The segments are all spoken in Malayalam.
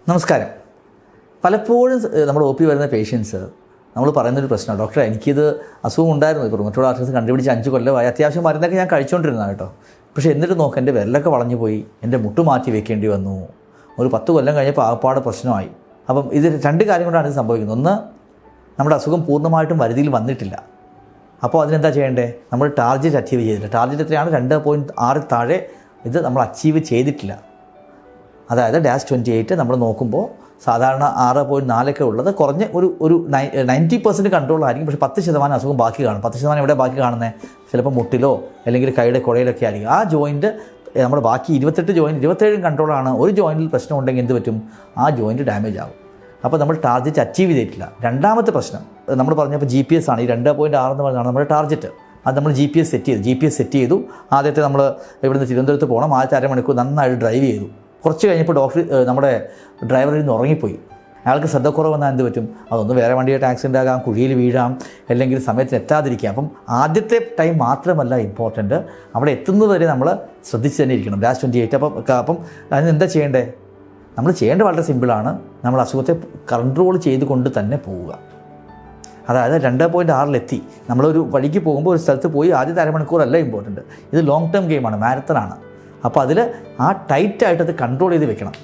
നമസ്കാരം. പലപ്പോഴും നമ്മൾ ഒ പി വരുന്ന പേഷ്യൻസ് നമ്മൾ പറയുന്നൊരു പ്രശ്നമാണ്, ഡോക്ടറെ എനിക്കിത് അസുഖം ഉണ്ടായിരുന്നു, ഇപ്പോൾ റുമറ്റോയ്ഡ് ആർത്രൈറ്റിസ് കണ്ടുപിടിച്ച് 5 കൊല്ലമായി, അത്യാവശ്യം മരുന്നൊക്കെ ഞാൻ കഴിച്ചുകൊണ്ടിരുന്നതാണ് കേട്ടോ. പക്ഷേ എന്നിട്ട് നോക്ക് എൻ്റെ വിരലൊക്കെ വളഞ്ഞു പോയി, എൻ്റെ മുട്ട് മാറ്റി വെക്കേണ്ടി വന്നു, ഒരു 10 കൊല്ലം കഴിഞ്ഞപ്പോൾ ആകപ്പാട് പ്രശ്നമായി. അപ്പം ഇത് 2 കാര്യം കൊണ്ടാണ് ഇത് സംഭവിക്കുന്നത്. ഒന്ന്, നമ്മുടെ അസുഖം പൂർണ്ണമായിട്ടും വരുതിയിൽ വന്നിട്ടില്ല. അപ്പോൾ അതിനെന്താ ചെയ്യേണ്ടത്? നമ്മൾ ടാർഗറ്റ് അച്ചീവ് ചെയ്തിട്ടില്ല. ടാർഗറ്റ് എത്രയാണ്? 2.6 താഴെ ഇത് നമ്മൾ അച്ചീവ് ചെയ്തിട്ടില്ല. അതായത് -28 നമ്മൾ നോക്കുമ്പോൾ സാധാരണ 6.4 ഉള്ളത് കുറഞ്ഞ് ഒരു 90% കൺട്രോൾ ആയിരിക്കും. പക്ഷേ 10% അസുഖം ബാക്കി കാണും. 10% എവിടെ ബാക്കി കാണുന്നത്? ചിലപ്പോൾ മുട്ടിലോ അല്ലെങ്കിൽ കൈയുടെ കുഴയിലൊക്കെ ആയിരിക്കും. ആ ജോയിൻറ്റ് നമ്മുടെ ബാക്കി 28 ജോയിൻറ്റ് 27 കൺട്രോളാണ്. ഒരു ജോയിൻറ്റിൽ പ്രശ്നം ഉണ്ടെങ്കിൽ എന്ത് പറ്റും? ആ ജോയിൻറ്റ് ഡാമേജ് ആകും. അപ്പോൾ നമ്മൾ ടാർഗറ്റ് അച്ചീവ് ചെയ്തിട്ടില്ല. രണ്ടാമത്തെ പ്രശ്നം നമ്മൾ പറഞ്ഞപ്പോൾ GPS ആണ്. ഈ 2.6 എന്ന് പറഞ്ഞാണ് നമ്മുടെ ടാർഗറ്റ്. അത് നമ്മൾ GPS സെറ്റ് ചെയ്തു. ആദ്യത്തെ നമ്മൾ ഇവിടുന്ന് തിരുവനന്തപുരത്ത് പോകണം. ആദ്യത്തെ അരമണിക്കൂർ നന്നായിട്ട് ഡ്രൈവ് ചെയ്തു. കുറച്ച് കഴിഞ്ഞപ്പോൾ നമ്മുടെ ഡ്രൈവറിൽ നിന്ന് ഉറങ്ങിപ്പോയി. അയാൾക്ക് ശ്രദ്ധക്കുറവ് വന്നാൽ എന്ത് പറ്റും? അതൊന്ന് വേറെ വണ്ടിയായിട്ട് ആക്സിഡൻ്റ് ആകാം, കുഴിയിൽ വീഴാം, അല്ലെങ്കിൽ സമയത്തിന് എത്താതിരിക്കാം. അപ്പം ആദ്യത്തെ ടൈം മാത്രമല്ല ഇമ്പോർട്ടൻറ്റ്, അവിടെ എത്തുന്നത് വരെ നമ്മൾ ശ്രദ്ധിച്ച് തന്നെ ഇരിക്കണം. -28 അപ്പം അതിന് എന്താ ചെയ്യേണ്ടത്? നമ്മൾ ചെയ്യേണ്ടത് വളരെ സിമ്പിളാണ്. നമ്മൾ അസുഖത്തെ കൺട്രോൾ ചെയ്തുകൊണ്ട് തന്നെ പോവുക. അതായത് 2.6 നമ്മളൊരു വഴിക്ക് പോകുമ്പോൾ ഒരു സ്ഥലത്ത് പോയി ആദ്യത്തെ അരമണിക്കൂറല്ല ഇമ്പോർട്ടൻറ്റ്. ഇത് ലോങ് ടേം ഗെയിമാണ്, മാരത്തണാണ്. അപ്പോൾ അതിൽ ആ ടൈറ്റായിട്ട് അത് കൺട്രോൾ ചെയ്ത് വെക്കണം.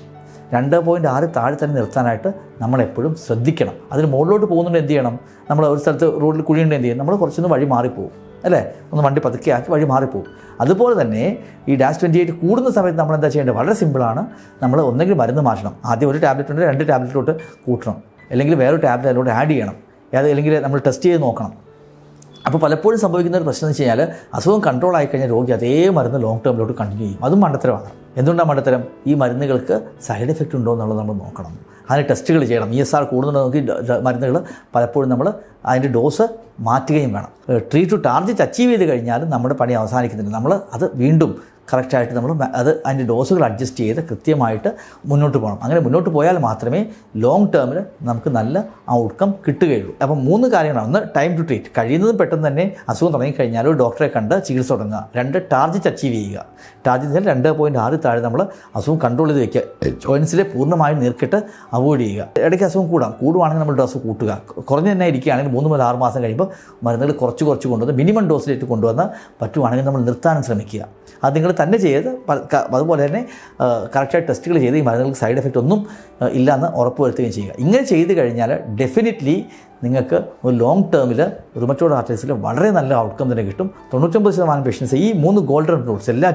2.6 താഴെ തന്നെ നിർത്താനായിട്ട് നമ്മളെപ്പോഴും ശ്രദ്ധിക്കണം. അതിന് മുകളിലോട്ട് പോകുന്നുണ്ട് എന്ത് ചെയ്യണം? നമ്മൾ ഒരു സ്ഥലത്ത് റോഡിൽ കുഴിയുണ്ട് എന്ത് ചെയ്യും? നമ്മൾ കുറച്ചൊന്ന് വഴി മാറിപ്പോവും, അല്ലേ? ഒന്ന് വണ്ടി പതുക്കെ ആക്കി വഴി മാറിപ്പോവും. അതുപോലെ തന്നെ ഈ -28 കൂടുന്ന സമയത്ത് നമ്മൾ എന്താ ചെയ്യേണ്ടത്? വളരെ സിമ്പിളാണ്. നമ്മൾ ഒന്നെങ്കിൽ മരുന്ന് മാറ്റണം. ആദ്യം ഒരു ടാബ്ലറ്റ് ഉണ്ട്, 2 ടാബ്ലറ്റിലോട്ട് കൂട്ടണം, അല്ലെങ്കിൽ വേറൊരു ടാബ്ലറ്റ് അതിലോട്ട് ആഡ് ചെയ്യണം. അല്ലെങ്കിൽ നമ്മൾ ടെസ്റ്റ് ചെയ്ത് നോക്കണം. അപ്പോൾ പലപ്പോഴും സംഭവിക്കുന്ന ഒരു പ്രശ്നം എന്ന് വെച്ച് കഴിഞ്ഞാൽ അസുഖം കൺട്രോൾ ആയിക്കഴിഞ്ഞാൽ രോഗി അതേ മരുന്ന് ലോങ് ടേമിലോട്ട് കണ്ടിന്യൂ ചെയ്യും. അതും മണ്ടത്തരമാണ്. എന്തുകൊണ്ടാണ് മണ്ടത്തരം? ഈ മരുന്നുകൾക്ക് സൈഡ് എഫക്റ്റ് ഉണ്ടോ എന്നുള്ളത് നമ്മൾ നോക്കണം. അതിന് ടെസ്റ്റുകൾ ചെയ്യണം. ESR കൂടുന്നുണ്ടോ നോക്കി മരുന്നുകൾ പലപ്പോഴും നമ്മൾ അതിൻ്റെ ഡോസ് മാറ്റുകയും വേണം. ട്രീറ്റ് ടു ടാർഗറ്റ് അച്ചീവ് ചെയ്ത് കഴിഞ്ഞാലും നമ്മുടെ പണി അവസാനിക്കുന്നില്ല. നമ്മൾ അത് വീണ്ടും കറക്റ്റായിട്ട് നമ്മൾ അതിൻ്റെ ഡോസുകൾ അഡ്ജസ്റ്റ് ചെയ്ത് കൃത്യമായിട്ട് മുന്നോട്ട് പോകണം. അങ്ങനെ മുന്നോട്ട് പോയാൽ മാത്രമേ ലോങ് ടേമിൽ നമുക്ക് നല്ല ഔട്ട്കം കിട്ടുകയുള്ളൂ. അപ്പം 3 കാര്യങ്ങളാണ്. ഒന്ന്, ടൈം ടു ട്രീറ്റ്. കഴിയുന്നതും പെട്ടെന്ന് തന്നെ അസുഖം തുടങ്ങിക്കഴിഞ്ഞാൽ ഒരു ഡോക്ടറെ കണ്ട് ചികിത്സ തുടങ്ങുക. 2, ടാർഗറ്റ് അച്ചീവ് ചെയ്യുക. ടാർഗറ്റ് 2.6 താഴെ നമ്മൾ അസുഖം കൺട്രോൾ ചെയ്ത് വയ്ക്കുക. ജോയിൻസിലെ പൂർണ്ണമായും നീർക്കെട്ട് അവോയ്ഡ് ചെയ്യുക. ഇടയ്ക്ക് അസുഖം കൂടുവാണെങ്കിൽ നമ്മൾ ഡോസ് കൂട്ടുക. കുറഞ്ഞ് തന്നെ ഇരിക്കുകയാണെങ്കിൽ 3 മുതൽ 6 മാസം കഴിയുമ്പോൾ മരുന്നുകൾ കുറച്ച് കൊണ്ടുവന്ന് മിനിമം ഡോസിലേക്ക് കൊണ്ടുവന്ന് പറ്റുവാണെങ്കിൽ നമ്മൾ നിർത്താനും ശ്രമിക്കുക. അത് നിങ്ങൾ തന്നെ ചെയ്ത് അതുപോലെ തന്നെ കറക്റ്റായിട്ട് ടെസ്റ്റുകൾ ചെയ്ത് ഈ മരുന്നുകൾക്ക് സൈഡ് എഫക്റ്റ് ഒന്നും ഇല്ലയെന്ന് ഉറപ്പുവരുത്തുകയും ചെയ്യുക. ഇങ്ങനെ ചെയ്ത് കഴിഞ്ഞാൽ ഡെഫിനറ്റ്ലി നിങ്ങൾക്ക് ഒരു ലോങ് ടേമിൽ റുമറ്റോയ്ഡ് ആർത്രൈറ്റിസിൽ വളരെ നല്ല ഔട്ട്കം തന്നെ കിട്ടും. 99% പേഷ്യൻസ് ഈ 3 ഗോൾഡൻ റൂൾസ് എല്ലാ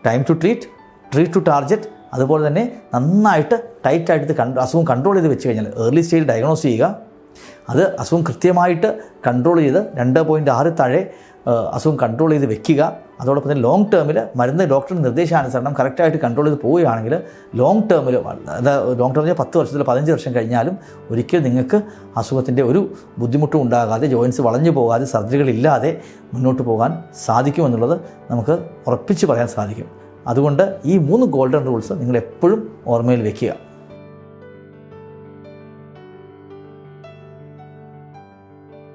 time to treat to target, അതുപോലെ തന്നെ നന്നായിട്ട് ടൈറ്റായിട്ട് അസുഖം കൺട്രോൾ ചെയ്ത് വെച്ച് കഴിഞ്ഞാൽ ഏർലി സ്റ്റേജിൽ ഡയഗ്നോസ് ചെയ്യുക. അത് അസുഖം കൃത്യമായിട്ട് കൺട്രോൾ ചെയ്ത് 2.6 താഴെ അസുഖം കൺട്രോൾ ചെയ്ത് വെക്കുക. അതോടൊപ്പം തന്നെ ലോങ് ടേമിൽ മരുന്ന് ഡോക്ടറുടെ നിർദ്ദേശാനുസരണം കറക്റ്റായിട്ട് കൺട്രോൾ ചെയ്ത് പോവുകയാണെങ്കിൽ ലോങ് ടേമിൽ 10 വർഷത്തിൽ 15 വർഷം കഴിഞ്ഞാലും ഒരിക്കലും നിങ്ങൾക്ക് അസുഖത്തിൻ്റെ ഒരു ബുദ്ധിമുട്ടും ഉണ്ടാകാതെ, ജോയിൻസ് വളഞ്ഞു പോകാതെ, സർജറികളില്ലാതെ മുന്നോട്ട് പോകാൻ സാധിക്കുമെന്നുള്ളത് നമുക്ക് ഉറപ്പിച്ച് പറയാൻ സാധിക്കും. അതുകൊണ്ട് ഈ 3 ഗോൾഡൻ റൂൾസ് നിങ്ങൾ എപ്പോഴും ഓർമ്മയിൽ വയ്ക്കുക.